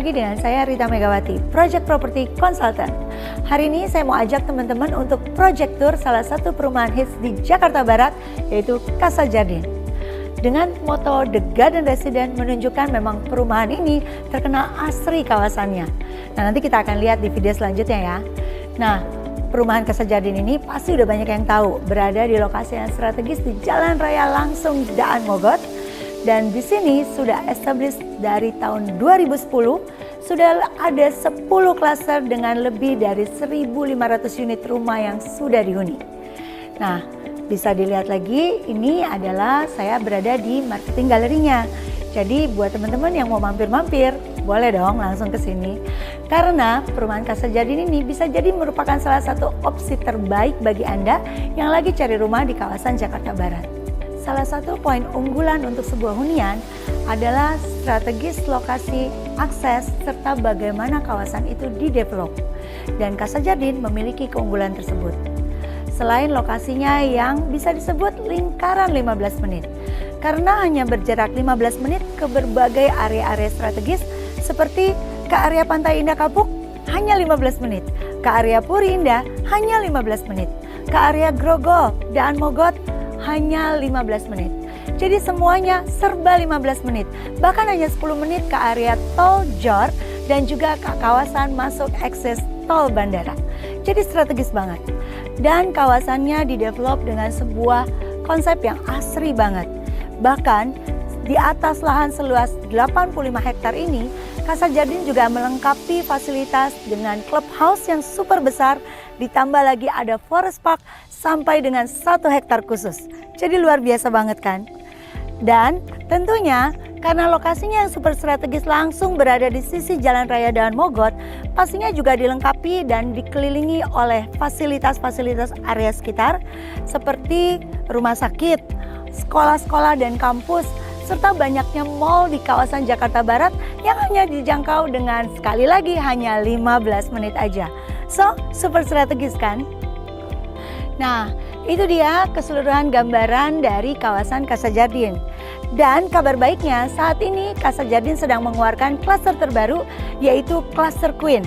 lagi dengan saya Rita Megawati, Project Property Consultant. Hari ini saya mau ajak teman-teman untuk project tour salah satu perumahan hits di Jakarta Barat, yaitu Casa Jardin. Dengan moto The Garden Resident menunjukkan memang perumahan ini terkenal asri kawasannya. Nah, nanti kita akan lihat di video selanjutnya ya. Nah, perumahan Casa Jardin ini pasti udah banyak yang tahu, berada di lokasi yang strategis di Jalan Raya Langsung Daan Mogot. Dan di sini sudah established dari tahun 2010, sudah ada 10 klaster dengan lebih dari 1.500 unit rumah yang sudah dihuni. Nah, bisa dilihat lagi, ini adalah saya berada di marketing galerinya. Jadi buat teman-teman yang mau mampir-mampir, boleh dong langsung ke sini. Karena perumahan Casa Jardin ini bisa jadi merupakan salah satu opsi terbaik bagi Anda yang lagi cari rumah di kawasan Jakarta Barat. Salah satu poin unggulan untuk sebuah hunian adalah strategis lokasi, akses, serta bagaimana kawasan itu didevelop. Dan Casa Jardin memiliki keunggulan tersebut. Selain lokasinya yang bisa disebut lingkaran 15 menit. Karena hanya berjarak 15 menit ke berbagai area-area strategis seperti ke area Pantai Indah Kapuk hanya 15 menit, ke area Puri Indah hanya 15 menit, ke area Grogol, Daan Mogot hanya 15 menit. Jadi semuanya serba 15 menit. Bahkan hanya 10 menit ke area Tol Jor dan juga ke kawasan masuk akses tol bandara. Jadi strategis banget. Dan kawasannya didevelop dengan sebuah konsep yang asri banget. Bahkan di atas lahan seluas 85 hektar ini, Casa Jardin juga melengkapi fasilitas dengan clubhouse yang super besar, ditambah lagi ada forest park sampai dengan 1 hektar khusus. Jadi luar biasa banget kan? Dan tentunya karena lokasinya yang super strategis langsung berada di sisi Jalan Raya Daan Mogot, pastinya juga dilengkapi dan dikelilingi oleh fasilitas-fasilitas area sekitar seperti rumah sakit, sekolah-sekolah dan kampus, serta banyaknya mall di kawasan Jakarta Barat yang hanya dijangkau dengan sekali lagi hanya 15 menit aja. So, super strategis kan? Nah, itu dia keseluruhan gambaran dari kawasan Casa Jardin. Dan kabar baiknya, saat ini Casa Jardin sedang mengeluarkan klaster terbaru, yaitu klaster Queen.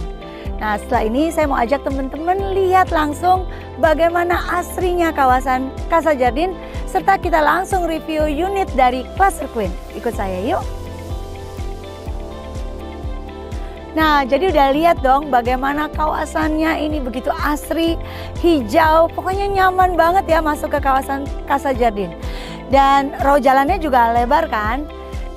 Nah, setelah ini saya mau ajak teman-teman lihat langsung bagaimana asrinya kawasan Casa Jardin, serta kita langsung review unit dari klaster Queen. Ikut saya yuk. Nah, jadi udah lihat dong bagaimana kawasannya ini begitu asri, hijau, pokoknya nyaman banget ya masuk ke kawasan Casa Jardin. Dan road jalannya juga lebar kan?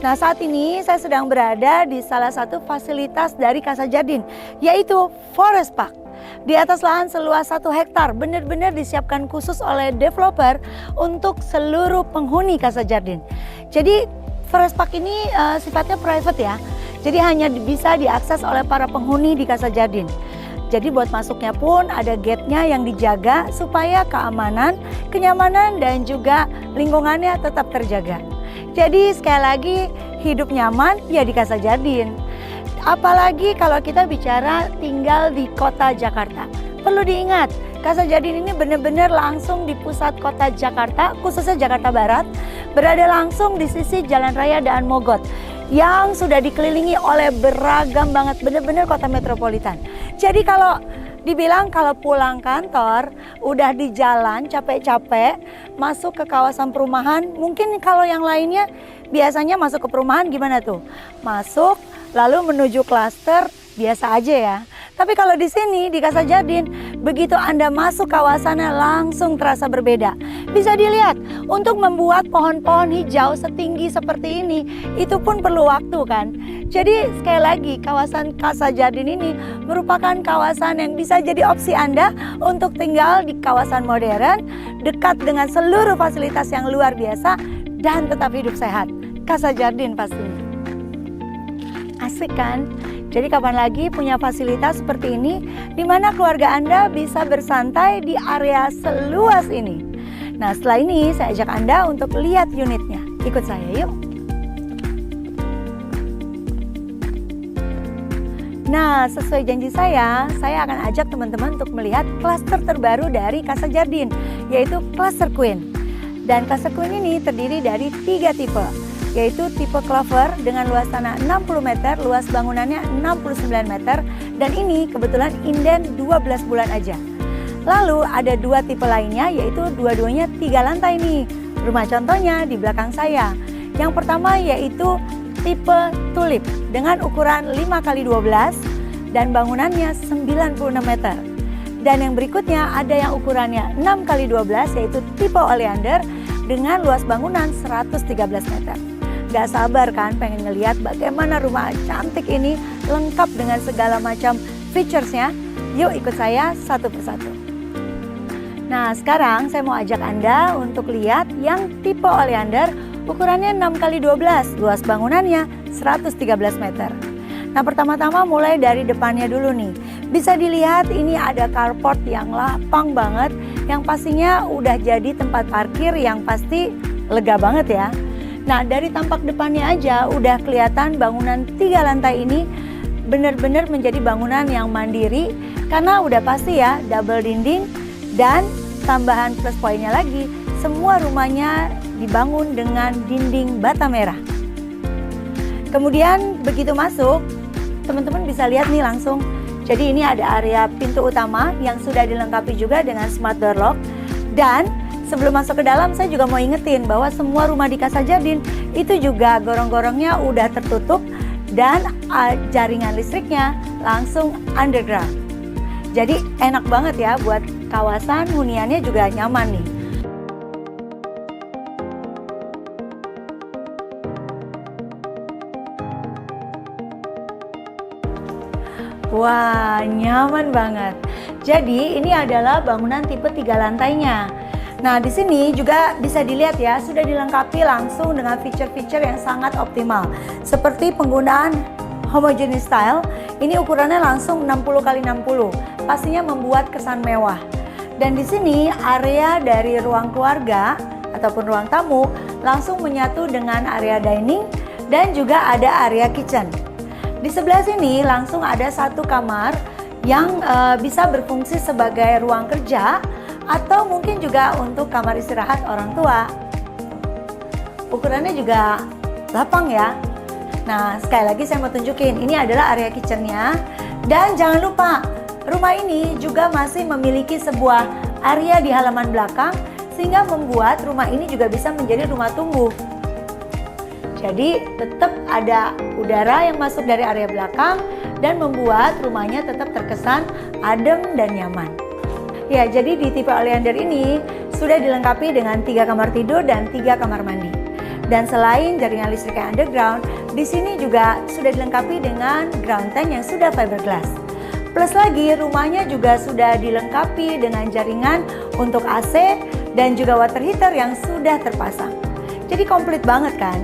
Nah, saat ini saya sedang berada di salah satu fasilitas dari Casa Jardin, yaitu Forest Park. Di atas lahan seluas 1 hektar, benar-benar disiapkan khusus oleh developer untuk seluruh penghuni Casa Jardin. Jadi Forest Park ini sifatnya private ya. Jadi hanya bisa diakses oleh para penghuni di Casa Jardin. Jadi buat masuknya pun ada gate-nya yang dijaga supaya keamanan, kenyamanan dan juga lingkungannya tetap terjaga. Jadi sekali lagi hidup nyaman ya di Casa Jardin. Apalagi kalau kita bicara tinggal di kota Jakarta. Perlu diingat, Casa Jardin ini benar-benar langsung di pusat kota Jakarta, khususnya Jakarta Barat, berada langsung di sisi Jalan Raya Daan Mogot yang sudah dikelilingi oleh beragam banget, benar-benar kota metropolitan. Jadi kalau dibilang kalau pulang kantor, udah di jalan capek-capek, masuk ke kawasan perumahan, mungkin kalau yang lainnya biasanya masuk ke perumahan gimana tuh? Masuk, lalu menuju klaster, biasa aja ya. Tapi kalau di sini, di Casa Jardin, begitu Anda masuk kawasannya langsung terasa berbeda. Bisa dilihat, untuk membuat pohon-pohon hijau setinggi seperti ini, itu pun perlu waktu kan. Jadi sekali lagi, kawasan Casa Jardin ini merupakan kawasan yang bisa jadi opsi Anda untuk tinggal di kawasan modern, dekat dengan seluruh fasilitas yang luar biasa, dan tetap hidup sehat. Casa Jardin pastinya. Asik kan? Jadi kapan lagi punya fasilitas seperti ini di mana keluarga Anda bisa bersantai di area seluas ini. Nah, setelah ini saya ajak Anda untuk lihat unitnya. Ikut saya yuk. Nah, sesuai janji saya akan ajak teman-teman untuk melihat klaster terbaru dari Casa Jardin, yaitu klaster Queen. Dan klaster Queen ini terdiri dari 3 tipe. yaitu tipe Clover dengan luas tanah 60 meter, luas bangunannya 69 meter, dan ini kebetulan inden 12 bulan aja. Lalu ada dua tipe lainnya, yaitu dua-duanya 3 lantai nih. Rumah contohnya di belakang saya. Yang pertama yaitu tipe Tulip dengan ukuran 5x12 dan bangunannya 96 meter. Dan yang berikutnya ada yang ukurannya 6x12 yaitu tipe Oleander dengan luas bangunan 113 meter. Gak sabar kan pengen ngeliat bagaimana rumah cantik ini lengkap dengan segala macam featuresnya. Yuk ikut saya satu persatu. Nah sekarang saya mau ajak Anda untuk lihat yang tipe Oleander ukurannya 6x12, luas bangunannya 113 meter. Nah pertama-tama mulai dari depannya dulu nih. Bisa dilihat ini ada carport yang lapang banget, yang pastinya udah jadi tempat parkir yang pasti lega banget ya. Nah dari tampak depannya aja udah kelihatan bangunan 3 lantai ini benar-benar menjadi bangunan yang mandiri karena udah pasti ya double dinding, dan tambahan plus poinnya lagi semua rumahnya dibangun dengan dinding bata merah. Kemudian begitu masuk, teman-teman bisa lihat nih langsung. Jadi ini ada area pintu utama yang sudah dilengkapi juga dengan smart door lock. Dan sebelum masuk ke dalam saya juga mau ingetin bahwa semua rumah di Casa Jardin itu juga gorong-gorongnya udah tertutup dan jaringan listriknya langsung underground. Jadi enak banget ya buat kawasan huniannya juga nyaman nih. Wah, nyaman banget. Jadi ini adalah bangunan tipe 3 lantainya. Nah, di sini juga bisa dilihat ya, sudah dilengkapi langsung dengan fitur-fitur yang sangat optimal. Seperti penggunaan homogeneous style, ini ukurannya langsung 60x60. Pastinya membuat kesan mewah. Dan di sini area dari ruang keluarga ataupun ruang tamu langsung menyatu dengan area dining dan juga ada area kitchen. Di sebelah sini langsung ada satu kamar yang bisa berfungsi sebagai ruang kerja atau mungkin juga untuk kamar istirahat orang tua. Ukurannya juga lapang ya. Nah sekali lagi saya mau tunjukin, ini adalah area kitchennya. Dan jangan lupa, rumah ini juga masih memiliki sebuah area di halaman belakang sehingga membuat rumah ini juga bisa menjadi rumah tunggu. Jadi tetap ada udara yang masuk dari area belakang dan membuat rumahnya tetap terkesan adem dan nyaman. Ya, jadi di tipe Oleander ini sudah dilengkapi dengan 3 kamar tidur dan 3 kamar mandi. Dan selain jaringan listrik yang underground, di sini juga sudah dilengkapi dengan ground tank yang sudah fiberglass. Plus lagi rumahnya juga sudah dilengkapi dengan jaringan untuk AC dan juga water heater yang sudah terpasang. Jadi komplit banget kan?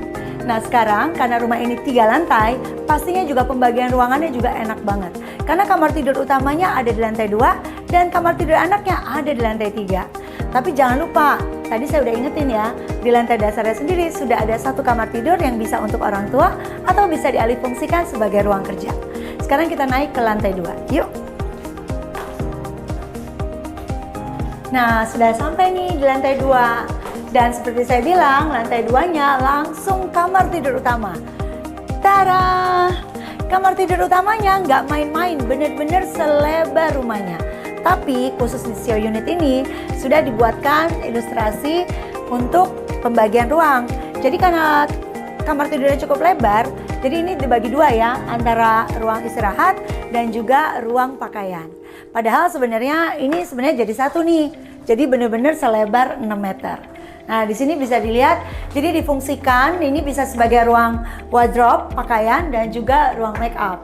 Nah sekarang karena rumah ini 3 lantai, pastinya juga pembagian ruangannya juga enak banget. Karena kamar tidur utamanya ada di lantai 2 dan kamar tidur anaknya ada di lantai 3. Tapi jangan lupa, tadi saya udah ingetin ya, di lantai dasarnya sendiri sudah ada satu kamar tidur yang bisa untuk orang tua atau bisa dialihfungsikan sebagai ruang kerja. Sekarang kita naik ke lantai 2, yuk. Nah sudah sampai nih di lantai 2. Dan seperti saya bilang, lantai 2-nya langsung kamar tidur utama. Tada! Kamar tidur utamanya nggak main-main, bener-bener selebar rumahnya. Tapi khusus di show unit ini sudah dibuatkan ilustrasi untuk pembagian ruang. Jadi karena kamar tidurnya cukup lebar, jadi ini dibagi 2 ya, antara ruang istirahat dan juga ruang pakaian. Padahal sebenarnya ini jadi satu nih. Jadi bener-bener selebar 6 meter. Nah, di sini bisa dilihat, jadi difungsikan ini bisa sebagai ruang wardrobe, pakaian, dan juga ruang make up.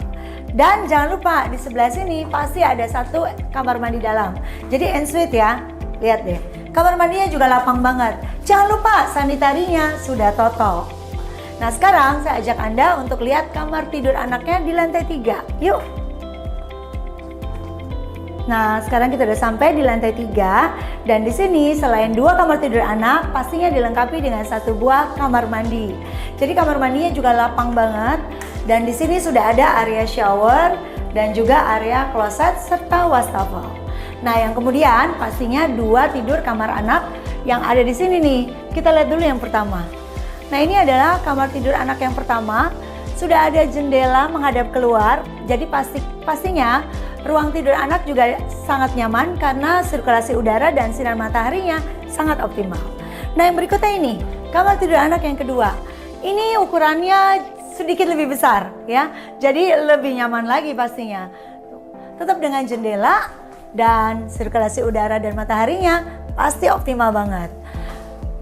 Dan jangan lupa di sebelah sini pasti ada satu kamar mandi dalam. Jadi ensuite ya, lihat deh. Kamar mandinya juga lapang banget. Jangan lupa sanitarinya sudah total. Nah, sekarang saya ajak Anda untuk lihat kamar tidur anaknya di lantai 3. Yuk. Nah, sekarang kita udah sampai di lantai 3 dan di sini selain 2 kamar tidur anak, pastinya dilengkapi dengan 1 buah kamar mandi. Jadi kamar mandinya juga lapang banget dan di sini sudah ada area shower dan juga area kloset serta wastafel. Nah, yang kemudian pastinya 2 tidur kamar anak yang ada di sini nih. Kita lihat dulu yang pertama. Nah, ini adalah kamar tidur anak yang pertama. Sudah ada jendela menghadap keluar, jadi pastinya ruang tidur anak juga sangat nyaman karena sirkulasi udara dan sinar mataharinya sangat optimal. Nah, yang berikutnya ini, kamar tidur anak yang kedua. Ini ukurannya sedikit lebih besar ya, jadi lebih nyaman lagi pastinya. Tetap dengan jendela dan sirkulasi udara dan mataharinya pasti optimal banget.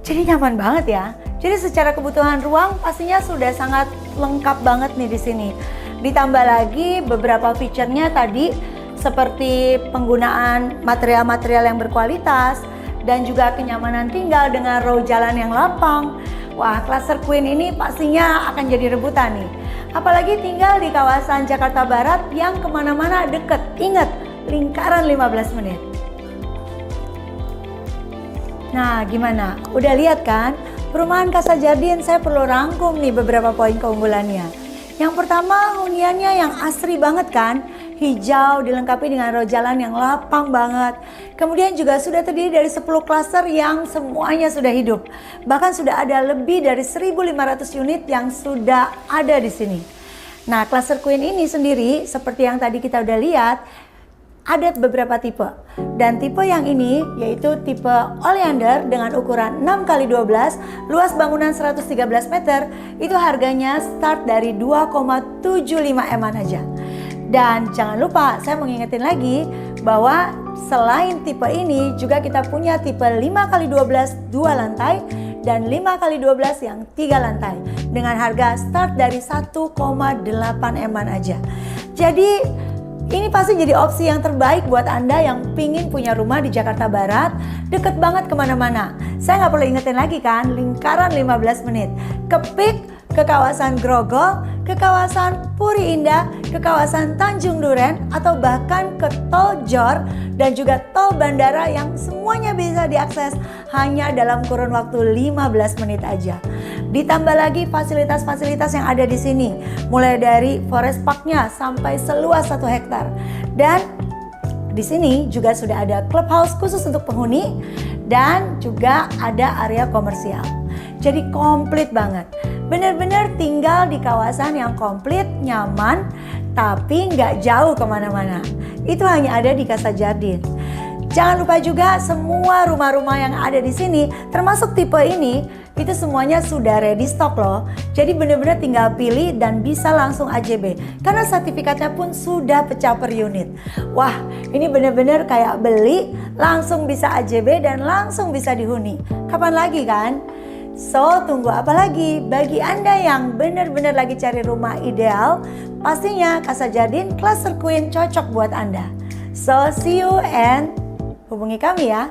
Jadi nyaman banget ya. Jadi secara kebutuhan ruang pastinya sudah sangat lengkap banget nih di sini. Ditambah lagi beberapa fiturnya tadi seperti penggunaan material-material yang berkualitas dan juga kenyamanan tinggal dengan row jalan yang lapang. Wah, Cluster Queen ini pastinya akan jadi rebutan nih. Apalagi tinggal di kawasan Jakarta Barat yang kemana-mana deket. Ingat, lingkaran 15 menit. Nah, gimana? Udah lihat kan? Perumahan Casa Jardin saya perlu rangkum nih beberapa poin keunggulannya. Yang pertama, huniannya yang asri banget kan? Hijau dilengkapi dengan row jalan yang lapang banget. Kemudian juga sudah terdiri dari 10 klaster yang semuanya sudah hidup. Bahkan sudah ada lebih dari 1.500 unit yang sudah ada di sini. Nah, Cluster Queen ini sendiri seperti yang tadi kita udah lihat, ada beberapa tipe. Dan tipe yang ini yaitu tipe Oleander dengan ukuran 6x12, luas bangunan 113 meter, itu harganya start dari 2,75 M-an aja. Dan jangan lupa saya mau ngingetin lagi bahwa selain tipe ini juga kita punya tipe 5x12 2 lantai dan 5x12 yang 3 lantai dengan harga start dari 1,8 M-an aja. Jadi ini pasti jadi opsi yang terbaik buat Anda yang pingin punya rumah di Jakarta Barat, deket banget kemana-mana. Saya nggak perlu ingetin lagi kan, lingkaran 15 menit. Ke PIK, ke kawasan Grogol, ke kawasan Puri Indah, ke kawasan Tanjung Duren, atau bahkan ke Tol Jor dan juga Tol Bandara yang semuanya bisa diakses hanya dalam kurun waktu 15 menit aja. Ditambah lagi fasilitas-fasilitas yang ada di sini, mulai dari forest parknya sampai seluas 1 hektar. Dan di sini juga sudah ada clubhouse khusus untuk penghuni dan juga ada area komersial. Jadi komplit banget. Benar-benar tinggal di kawasan yang komplit, nyaman, tapi nggak jauh kemana-mana. Itu hanya ada di Casa Jardin. Jangan lupa juga semua rumah-rumah yang ada di sini, termasuk tipe ini, itu semuanya sudah ready stock loh. Jadi benar-benar tinggal pilih dan bisa langsung AJB. Karena sertifikatnya pun sudah pecah per unit. Wah, ini benar-benar kayak beli, langsung bisa AJB dan langsung bisa dihuni. Kapan lagi kan? So, tunggu apa lagi? Bagi Anda yang benar-benar lagi cari rumah ideal, pastinya Casa Jardin Cluster Queen cocok buat Anda. So, see you and hubungi kami ya.